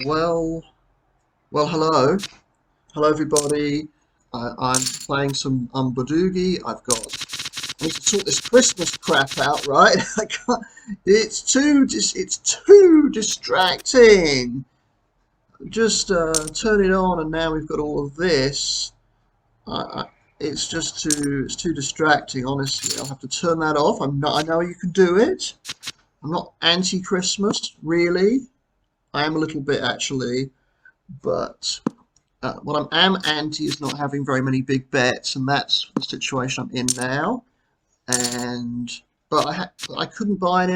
Well, hello. Hello, everybody. I'm playing some badugi. I need to sort this Christmas crap out, right? I can't, it's too distracting. Just turn it on, and now we've got all of this. It's just it's too distracting, honestly. I'll have to turn that off. I know you can do it. I'm not anti-Christmas, really. I am a little bit, actually, but. What am anti is not having very many big bets, and that's the situation I'm in now. And I couldn't buy it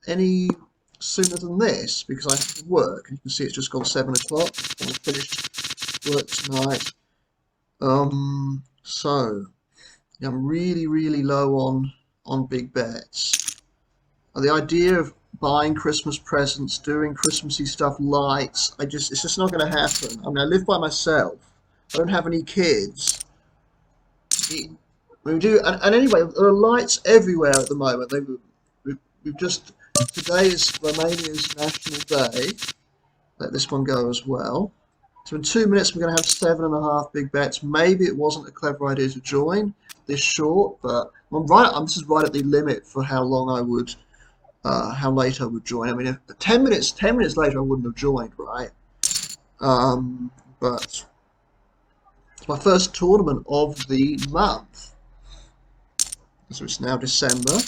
any sooner than this because I have to work. And you can see it's just gone 7 o'clock. I finished work tonight. So yeah, I'm really low on big bets. The idea of buying Christmas presents, doing Christmassy stuff, lights, it's just not going to happen. I mean, I live by myself. I don't have any kids. We do, and anyway, there are lights everywhere at the moment. We've just, today is Romania's National Day. Let this one go as well. So in 2 minutes, we're going to have 7.5 big bets. Maybe it wasn't a clever idea to join this short, but this is right at the limit for how long I would how late I would join. I mean, if 10 minutes later, I wouldn't have joined, right? But it's my first tournament of the month. So it's now December.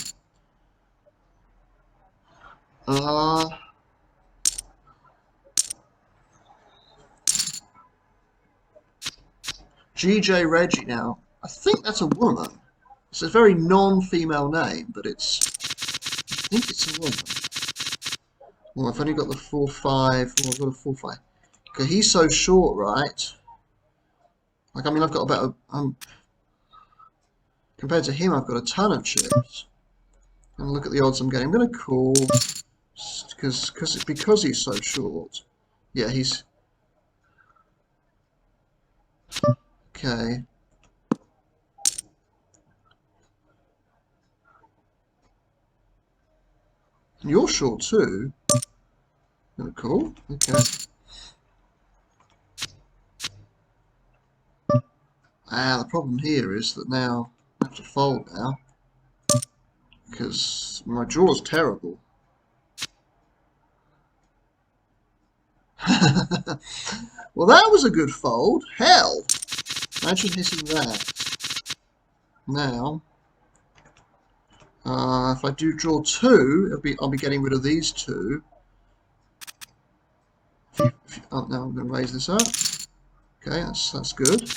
GJ Reggie now. I think that's a woman. It's a very non-female name, but I think it's a woman. Well, I've only got the 4-5. Well, I've got a 4-5. Okay, he's so short, right? Like, I mean, I've got about compared to him, I've got a ton of chips. And look at the odds I'm getting. I'm going to call because he's so short. Yeah, he's okay. And you're short too. Cool. Okay. The problem here is that now I have to fold now because my draw's terrible. Well, that was a good fold. Hell, imagine hitting that. Now, if I do draw two, I'll be getting rid of these two. Oh, now I'm going to raise this up. Okay, that's good.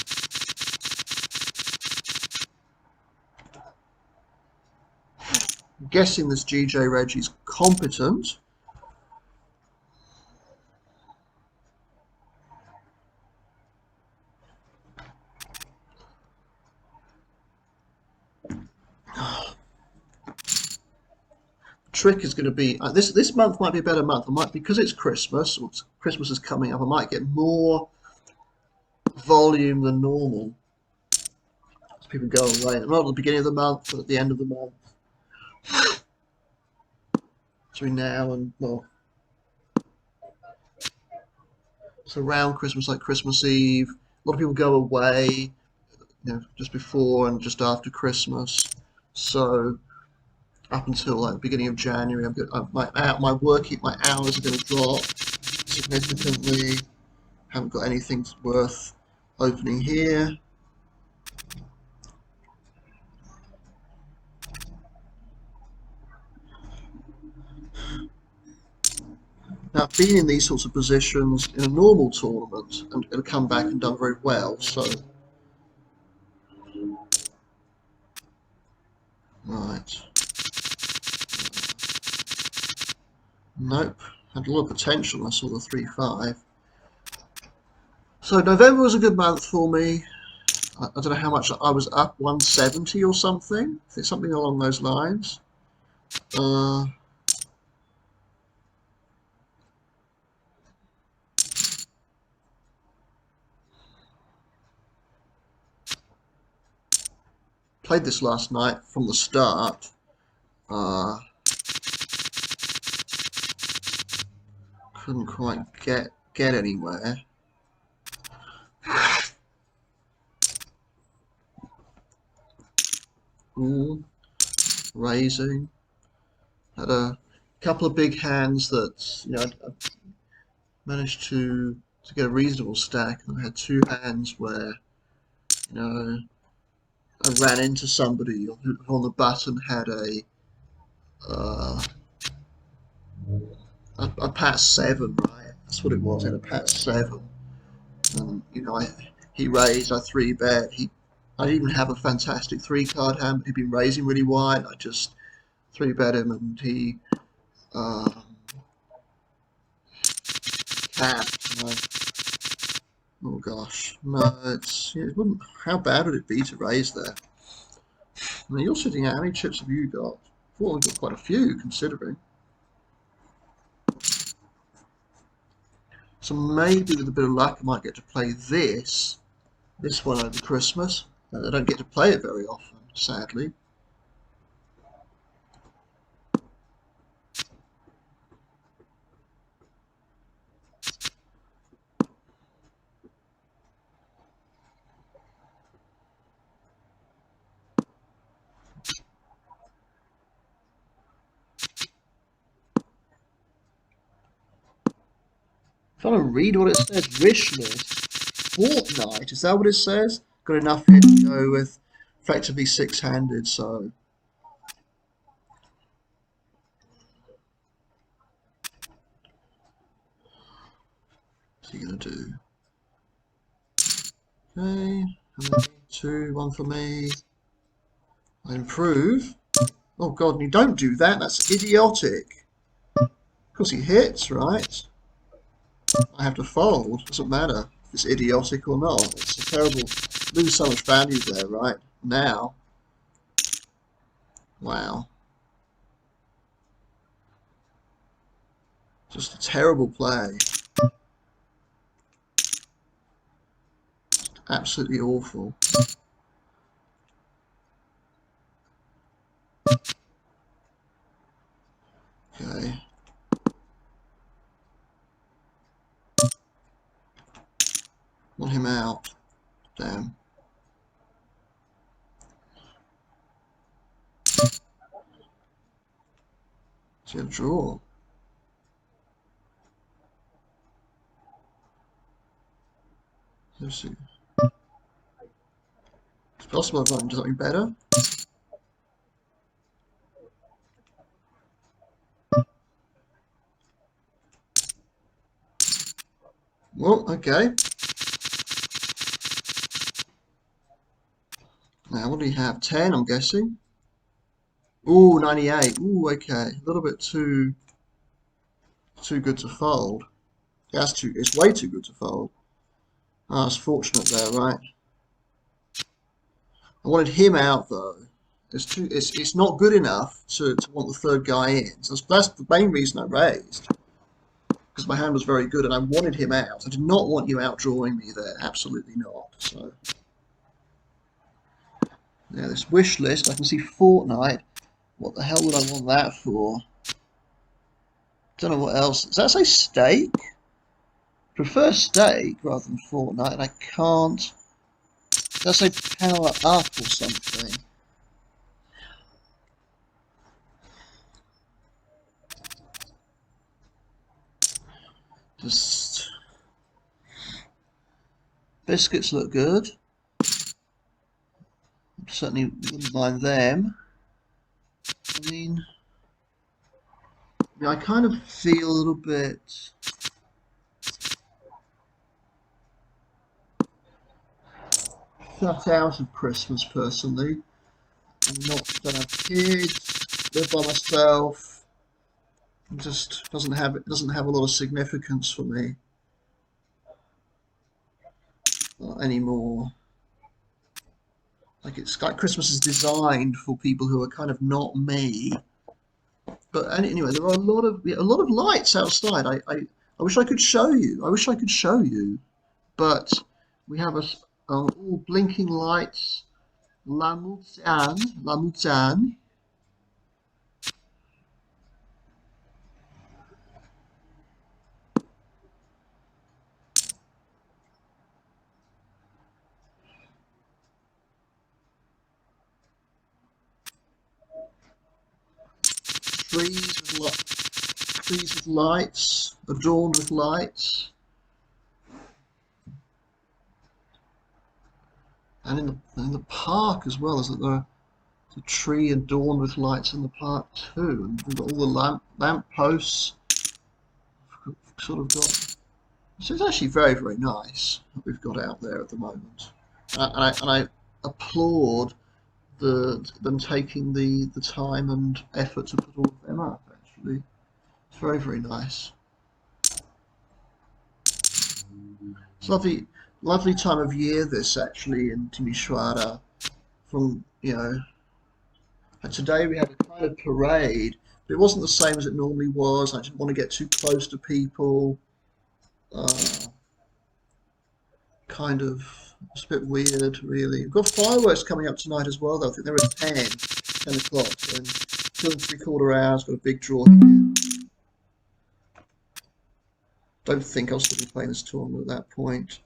I'm guessing this GJ Reggie's competent. Trick is going to be this month might be a better month. I might, because it's Christmas. Christmas is coming up. I might get more volume than normal as people go away. Not at the beginning of the month, but at the end of the month. Between now and so around Christmas, like Christmas Eve, a lot of people go away, just before and just after Christmas. So up until like the beginning of January, my hours are going to drop significantly. Haven't got anything worth opening here. Now, I've been in these sorts of positions in a normal tournament and come back and done very well. So, right. Nope. Had a lot of potential. I saw the 3-5. So November was a good month for me. I don't know how much I was up, 170 or something. I think something along those lines. Played this last night from the start. Couldn't quite get get anywhere. Ooh, raising. Had a couple of big hands that, I managed to get a reasonable stack. And I had two hands where, I ran into somebody who on the button had uh, a pat seven, right? That's what it was. Had a pat seven, and he raised. I three bet. I didn't even have a fantastic three card hand, but he'd been raising really wide. I just three bet him, and he um, capped. Oh gosh, no, it wouldn't. How bad would it be to raise there? I mean, you're sitting at how many chips have you got? Well, we've got quite a few considering. So maybe with a bit of luck, I might get to play this one over Christmas. I don't get to play it very often, sadly. Trying to read what it says. Wish list. Fortnite. Is that what it says? Got enough here to go with effectively six-handed, so what's he gonna do? Okay, two, one for me. I improve. Oh god, and you don't do that, that's idiotic. Of course he hits, right? I have to fold, doesn't matter if it's idiotic or not. It's a terrible, lose so much value there, right? Now, wow. Just a terrible play. Absolutely awful. Okay. Want him out. Damn. See a draw. Let's see. It's possible I've gotten something better. Well, okay. Now, what do we have? 10, I'm guessing. Ooh, 98. Ooh, okay. A little bit too good to fold. It's way too good to fold. Ah, it's fortunate there, right? I wanted him out though. It's not good enough to want the third guy in. So that's the main reason I raised. Because my hand was very good and I wanted him out. I did not want you outdrawing me there. Absolutely not. So yeah, this wish list, I can see Fortnite. What the hell would I want that for? Don't know what else. Does that say steak? Prefer steak rather than Fortnite, and I can't. Does that say power up or something? Just biscuits look good. Certainly wouldn't mind them. I mean, I kind of feel a little bit shut out of Christmas personally. Don't have kids, live by myself. It just doesn't have a lot of significance for me anymore. It's like Christmas is designed for people who are kind of not me. But anyway, there are a lot of lights outside. I wish I could show you. I wish I could show you, but we have all blinking lights. La Muzan. trees with lights, adorned with lights. And in the park as well, there's a tree adorned with lights in the park too. And we've got all the lamp posts sort of got. So it's actually very, very nice what we've got out there at the moment. And I applaud them taking the time and effort to put all of them up, actually. It's very, very nice. It's lovely time of year this, actually, in Timisoara. From, and today we had a kind of parade, but it wasn't the same as it normally was. I didn't want to get too close to people. Kind of, it's a bit weird, really. We've got fireworks coming up tonight as well, though. I think they're at 10 o'clock. So in 2 3/4 hours, got a big draw here. Don't think I'll still be playing this tournament at that point.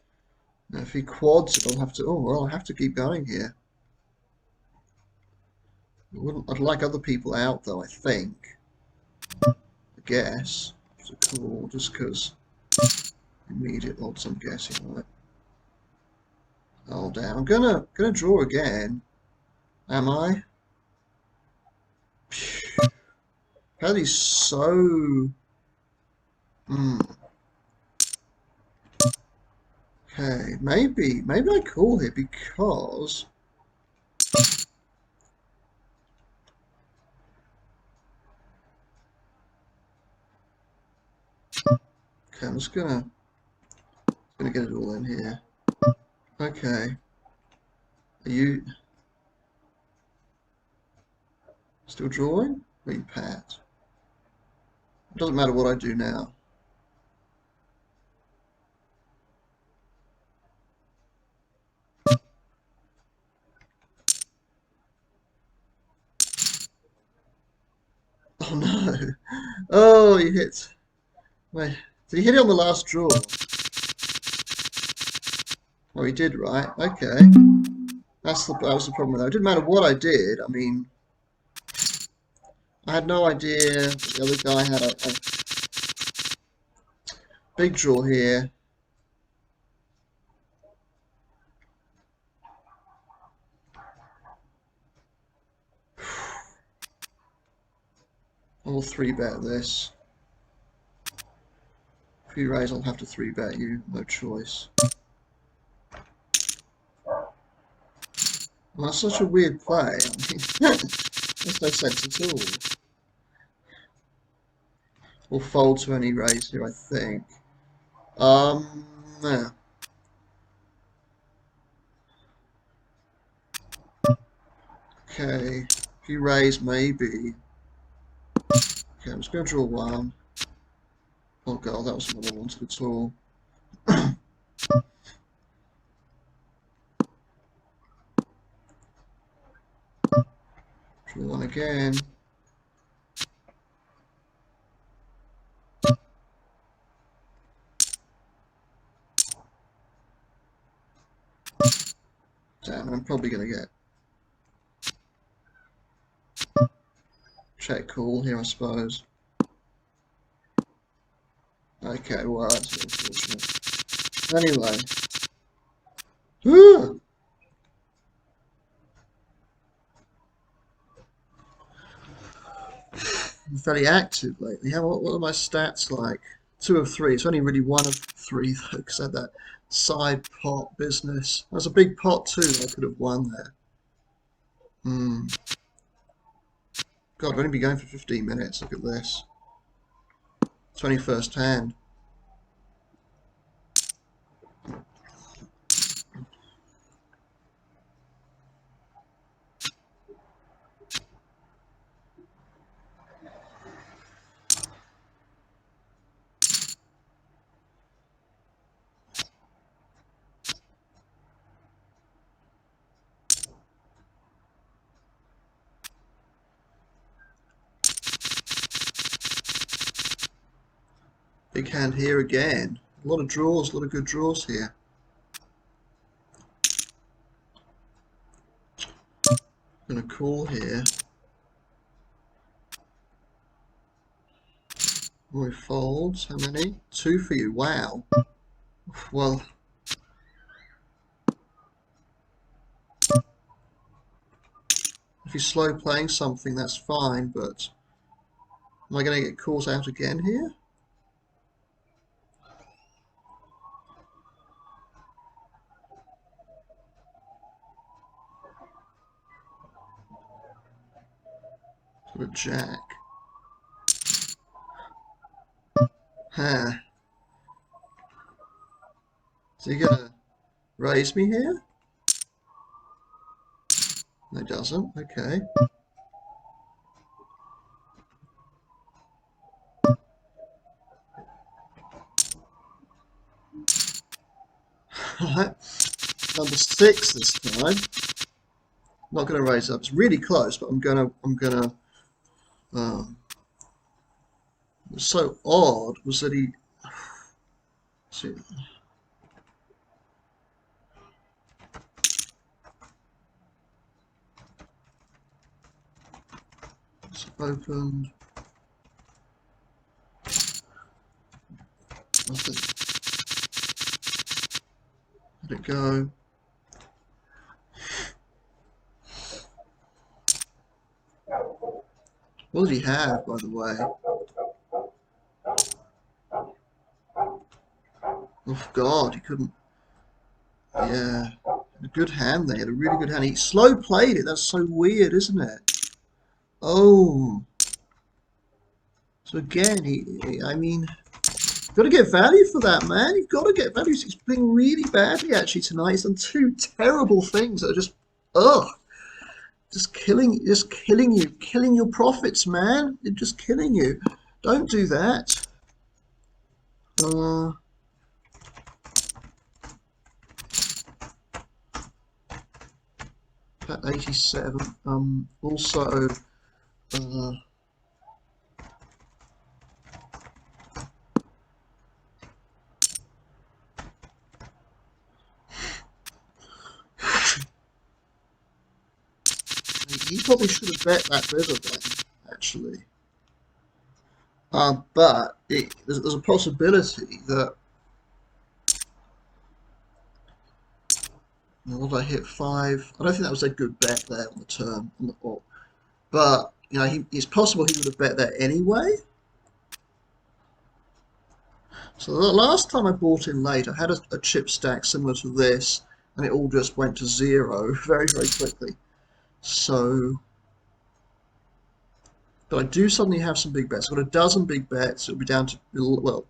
Now, if he quads it, I'll have to. Oh well, I have to keep going here. I'd like other people out though. I think. I guess it's a call just because immediate odds. I'm guessing, right? Oh damn! I'm gonna draw again. Am I? How are these so? Okay, maybe I call here because. Okay, I'm just gonna get it all in here. Okay. Are you still drawing? Or are you pat? It doesn't matter what I do now. Oh no. Oh, you hit. Wait, did he hit it on the last draw? Oh, he did, right? Okay. That was the problem with that. It didn't matter what I did. I mean, I had no idea the other guy had a big draw here. I'll 3-bet this. If you raise, I'll have to 3-bet you. No choice. Well, that's such a weird play. I mean, there's no sense at all. We'll fold to any raise here, I think. Yeah. Okay. If you raise, maybe. Okay, I'm just going to draw one. Oh god, that wasn't what I wanted at all. Draw one again. Damn, I'm probably going to get check call here, I suppose. Okay, well, that's unfortunate. Anyway. Whew. I'm very active lately. What are my stats like? 2 of 3. It's only really 1 of 3 though, because I had that side pot business. That was a big pot too. I could have won there. God, I've only been going for 15 minutes. Look at this. 21st hand. Big hand here again. A lot of draws, a lot of good draws here. Gonna call here. We folds. How many? 2 for you. Wow. Well, if you're slow playing something, that's fine, but am I going to get caught out again here? To a jack. Huh. Is he going to raise me here? No, he doesn't. Okay. Right. Number 6 this time. Not going to raise up. It's really close, but I'm gonna. What's so odd was that he. See, it's opened. Nothing. Let it go. What did he have, by the way? Oh God, he couldn't. Yeah, a good hand there. Had a really good hand. He slow played it. That's so weird, isn't it? Oh, so again, I mean, got to get value for that, man. You've got to get value. He's playing really badly actually tonight. He's done 2 terrible things that are just, ugh, just killing you, killing your profits, man. They're just killing you. Don't do that. At 87. Also, uh, he probably should have bet that river then, actually. But there's a possibility that, what did I hit 5? I don't think that was a good bet there on the turn. But, you know, it's possible he would have bet that anyway. So the last time I bought in late, I had a chip stack similar to this, and it all just went to 0 very, very quickly. So, but I do suddenly have some big bets. I've got a dozen big bets. It'll be down to, well,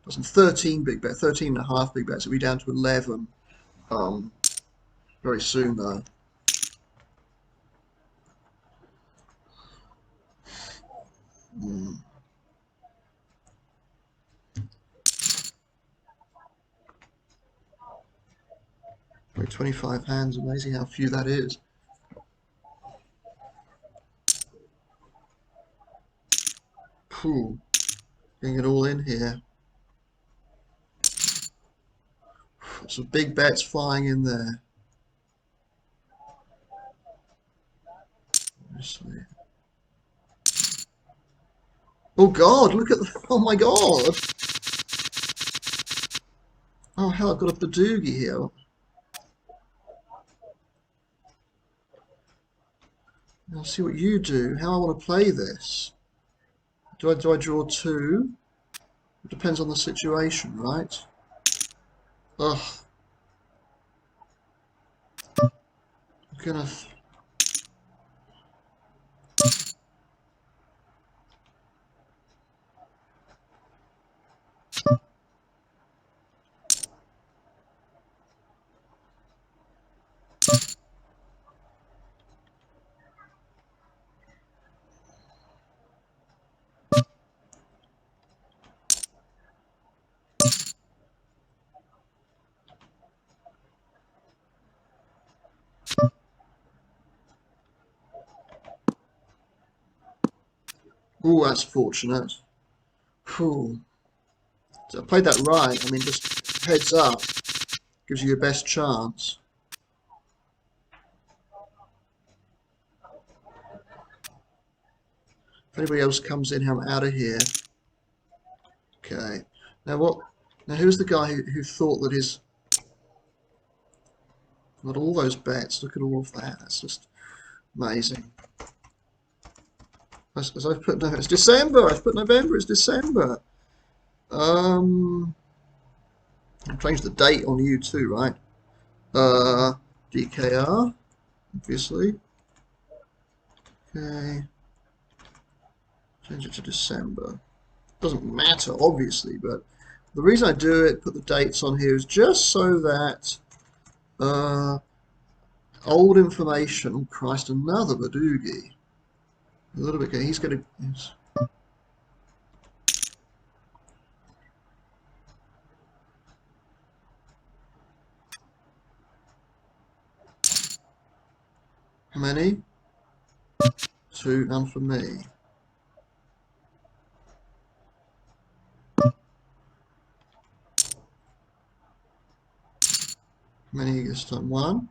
13 big bets, 13 and a half big bets. It'll be down to 11 very soon, though. Mm. 25 hands, amazing how few that is. Phew. Getting it all in here. Some big bets flying in there. Obviously. Oh God, look at the, oh my God. Oh hell, I've got a badugi here. I'll see what you do, how I want to play this. Do I draw 2? It depends on the situation, right? Ugh. I'm gonna... Oh, that's fortunate. Whew. So I played that right. I mean, just heads up. Gives you your best chance. If anybody else comes in, I'm out of here. Okay. Now what? Now who's the guy who thought that his got all those bets? Look at all of that. That's just amazing. As I've put, no, it's December. I've put November. It's December. I'll change the date on you too, right? DKR, obviously. Okay. Change it to December. Doesn't matter, obviously, but the reason I do it, put the dates on here, is just so that old information. Oh Christ, another badugi. A little bit. He's going to. How many? 2, none for me. How many this time? 1.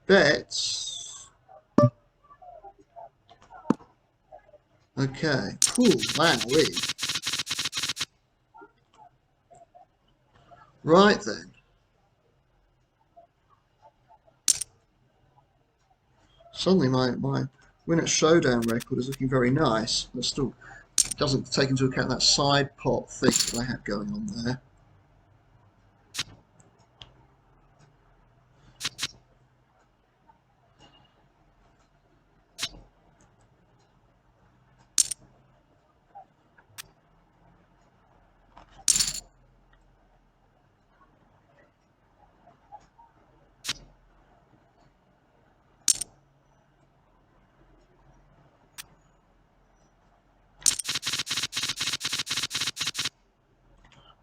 Bets. Okay. Cool. Wowee. Right then. Suddenly my win at showdown record is looking very nice. It still doesn't take into account that side pot thing that I had going on there.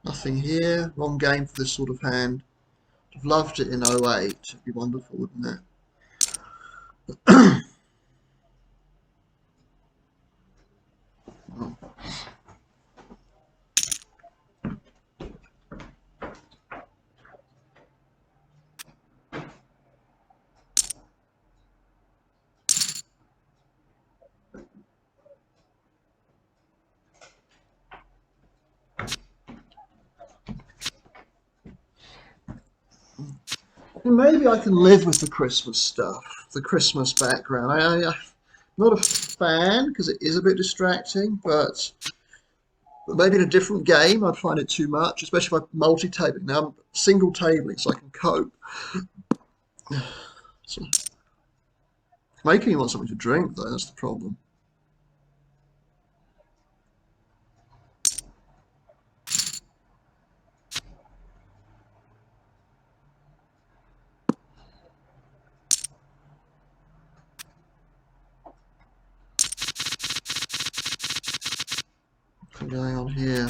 Nothing here. Wrong game for this sort of hand. I've loved it in 08. It'd be wonderful, wouldn't it? Oh. Maybe I can live with the Christmas stuff, the Christmas background. I'm not a fan because it is a bit distracting, but maybe in a different game I'd find it too much, especially if I'm multi-tabling. Now I'm single tabling, so I can cope. So, making you want something to drink, though, that's the problem. What's going on here?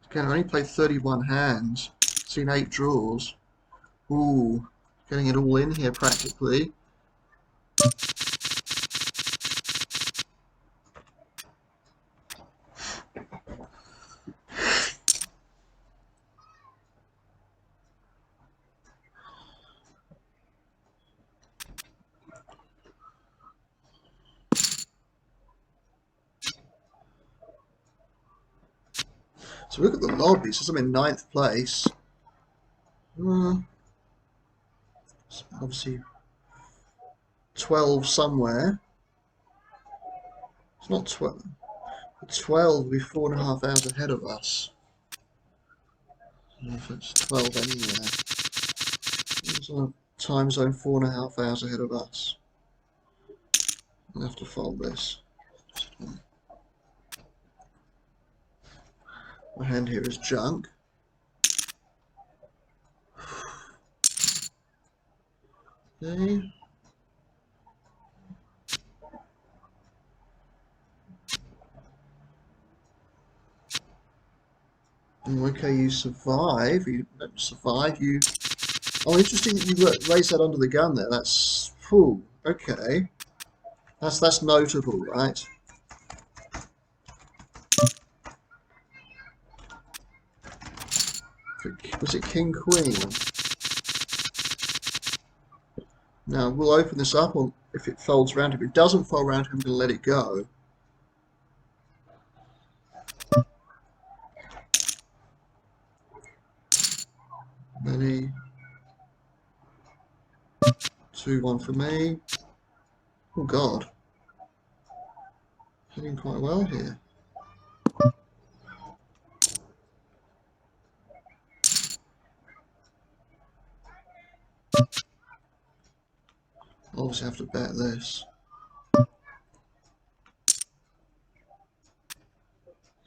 Again, I only played 31 hands, seen 8 draws. Ooh, getting it all in here practically. So look at the lobby. So I'm in 9th place. So obviously 12 somewhere. It's not 12. 12 will be 4.5 hours ahead of us. I don't know if it's 12 anywhere. It's on a time zone 4.5 hours ahead of us. I'll have to fold this. My hand here is junk. Okay. Okay, you survive. You don't survive. You. Oh, interesting that you raised that under the gun there. That's. Whew. Okay. That's notable, right? Was it King Queen? Now we'll open this up on if it folds around him. If it doesn't fold around him, I'm going to let it go. Ready? 2-1 for me. Oh God, heading quite well here. Obviously have to bet this.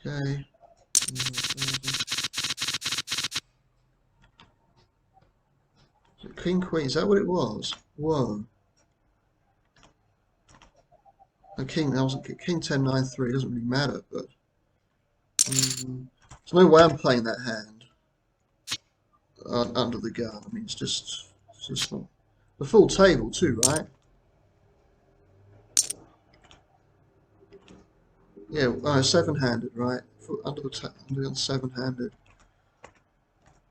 Okay. King Queen, is that what it was? Whoa. No, King, that wasn't King 10 9 3, doesn't really matter, but there's no way I'm playing that hand under the gun. I mean, it's just not the full table too, right? Yeah, seven-handed, right? Under the seven-handed.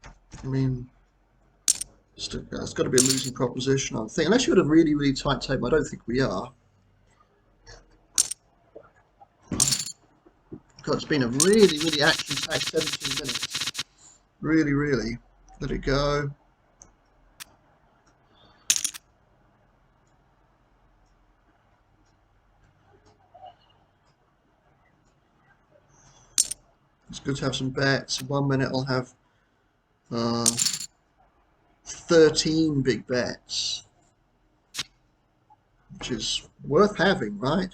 I mean, it's got to be a losing proposition, I think. Unless you're at a really, really tight table, I don't think we are. God, it's been a really, really action-packed 17 minutes. Really, really. Let it go. It's good to have some bets. In 1 minute, I'll have 13 big bets, which is worth having, right?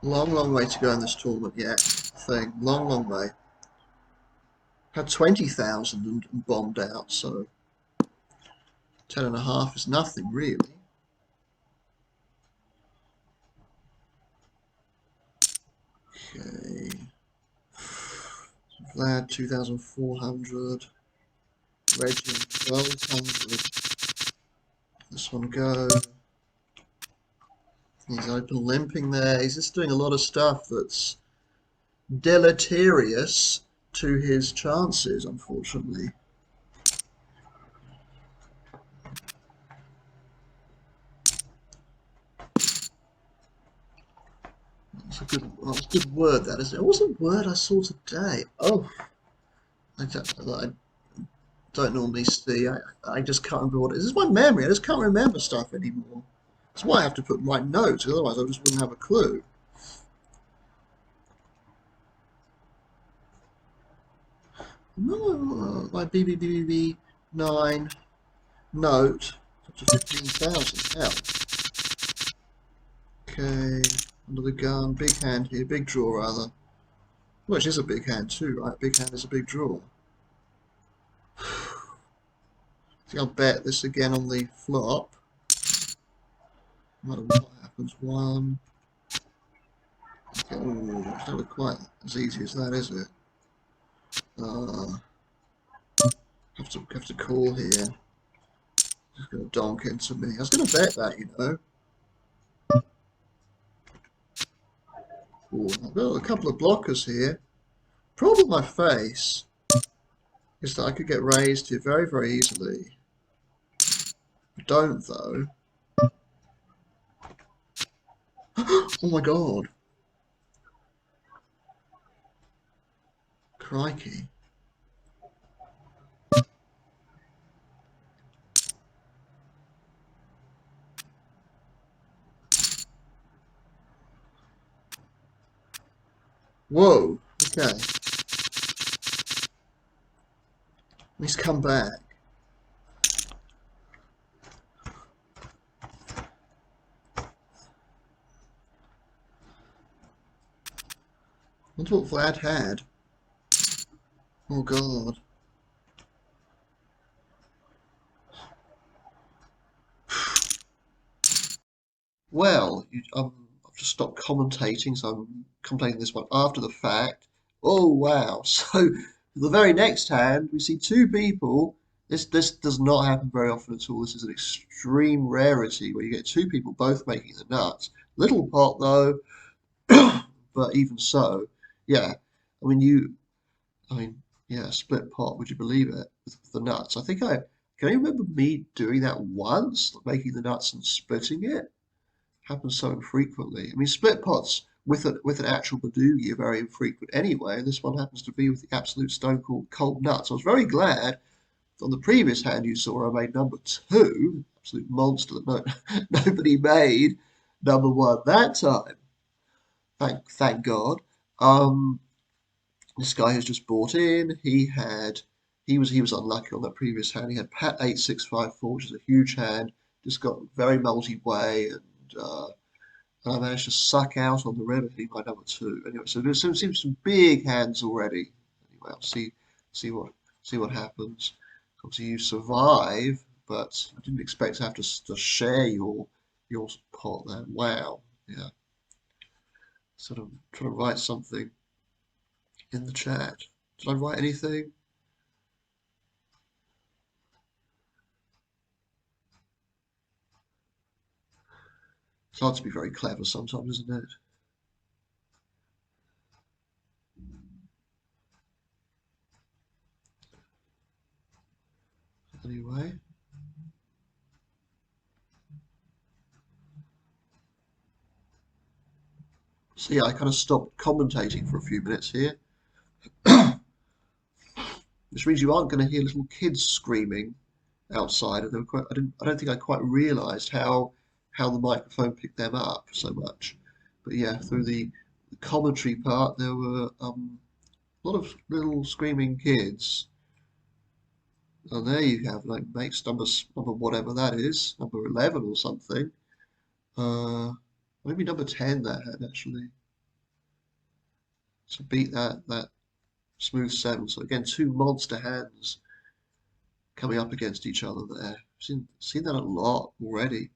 Long, long way to go in this tournament yet. Long, long way. Had 20,000 and bombed out, so 10.5 is nothing really. Okay. Vlad 2,400. Reggie 1,200. This one go. He's open limping there. He's just doing a lot of stuff that's deleterious to his chances, unfortunately. That's a good word, that isn't it? What was a word I saw today? Oh, I don't normally see. I just can't remember what it is. It's my memory. I just can't remember stuff anymore. That's why I have to put my notes, otherwise I just wouldn't have a clue. No, my BBBBB 9 note up to 15,000. Hell. Okay, under the gun, big hand here, big draw rather. Well, it is a big hand too, right? Big hand is a big draw. I think I'll bet this again on the flop. No matter what happens. One. Okay, ooh, it's not quite as easy as that, is it? Have to call here. Just gonna donk into me. I was gonna bet that, you know. Ooh, I've got a couple of blockers here. Problem I face is that I could get raised here very, very easily. I don't though. Oh my god. Crikey. Whoa. Okay. He's come back. Wonder what Vlad had. Oh god. Well, I've just stopped commentating, so I'm commentating this one after the fact. Oh wow! So The very next hand, we see two people. This does not happen very often at all. This is an extreme rarity where you get two people both making the nuts. Little pot though, but even so, yeah. I mean, I mean, yeah, split pot. Would you believe it with the nuts? I think I can. I remember me doing that once, making the nuts and splitting it. Happens so infrequently. I mean, split pots with an actual badugi are very infrequent anyway. This one happens to be with the absolute stone cold nuts. I was very glad on the previous hand you saw I made number two, absolute monster that nobody made number one that time. Thank God. Um, this guy has just bought in. He was unlucky on that previous hand. He had Pat 8654, which is a huge hand. Just got very multi-way and I managed to suck out on the river hitting my number two. Anyway, so there's some big hands already. Anyway, I'll see what see what happens. Obviously, you survive, but I didn't expect to have to share your pot there. Wow, yeah. Sort of trying to write something in the chat. Did I write anything? It's hard to be very clever sometimes, isn't it? Anyway. So yeah, I kind of stopped commentating for a few minutes here, which means you aren't going to hear little kids screaming outside, and they were quite, I don't think I quite realised how the microphone picked them up so much. But yeah, through the commentary part, there were a lot of little screaming kids. And there you have like makes number whatever that is, number 11 or something. Maybe number 10 that had actually to beat that smooth seven. So again, two monster hands coming up against each other there. Seen that a lot already.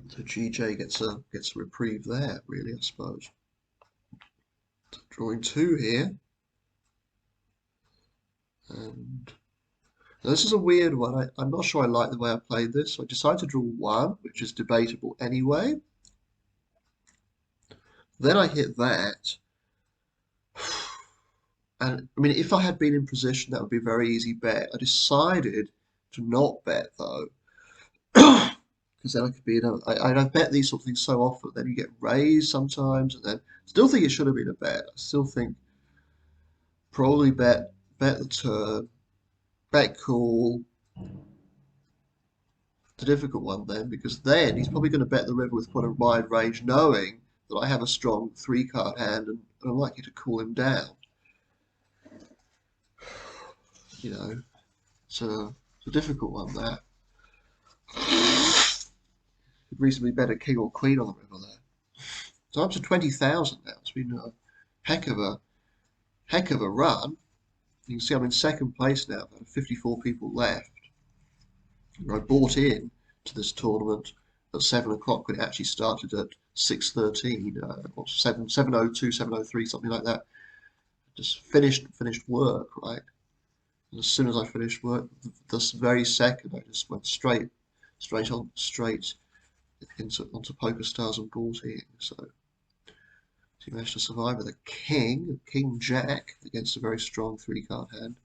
So GJ gets a reprieve there, really, I suppose. So drawing two here, and now this is a weird one. I'm not sure I like the way I played this. So I decided to draw one, which is debatable anyway. Then I hit that, and I mean, if I had been in position, that would be a very easy bet. I decided to not bet though, because then I could be I bet these sort of things so often. Then you get raised sometimes, and then still think it should have been a bet. I still think probably bet the turn, bet call. The difficult one then, because then he's probably going to bet the river with quite a wide range, knowing that I have a strong three card hand and I'm likely to call him down. You know, it's a difficult one there. Could reasonably bet a king or queen on the river there. So up to 20,000 now. It's been a heck of a heck of a run. You can see I'm in second place now. I've got 54 people left. I bought in to this tournament at 7 o'clock when it actually started at 6:13, or 7:02, 7:03, something like that. Just finished work, right? And as soon as I finished work, this very second, I just went straight onto PokerStars and bought in. So he managed to survive with a king jack against a very strong three card hand.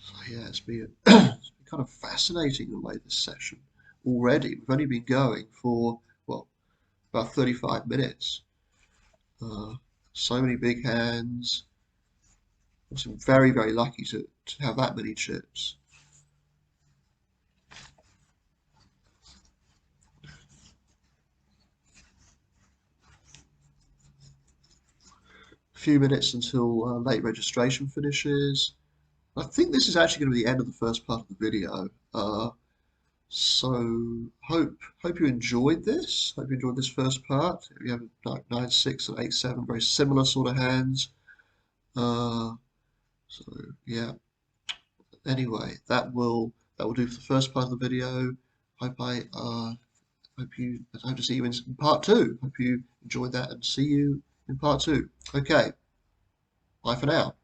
So yeah, it's been kind of fascinating the way this session already. We've only been going for well about 35 minutes. So many big hands. I'm very, very lucky to have that many chips. A few minutes until late registration finishes. I think this is actually going to be the end of the first part of the video. So hope you enjoyed this. Hope you enjoyed this first part. We have 9-6 and 8-7, very similar sort of hands. So yeah. Anyway, that will do for the first part of the video. Hope I hope to see you in part two. Hope you enjoyed that and see you in part two. Okay, bye for now.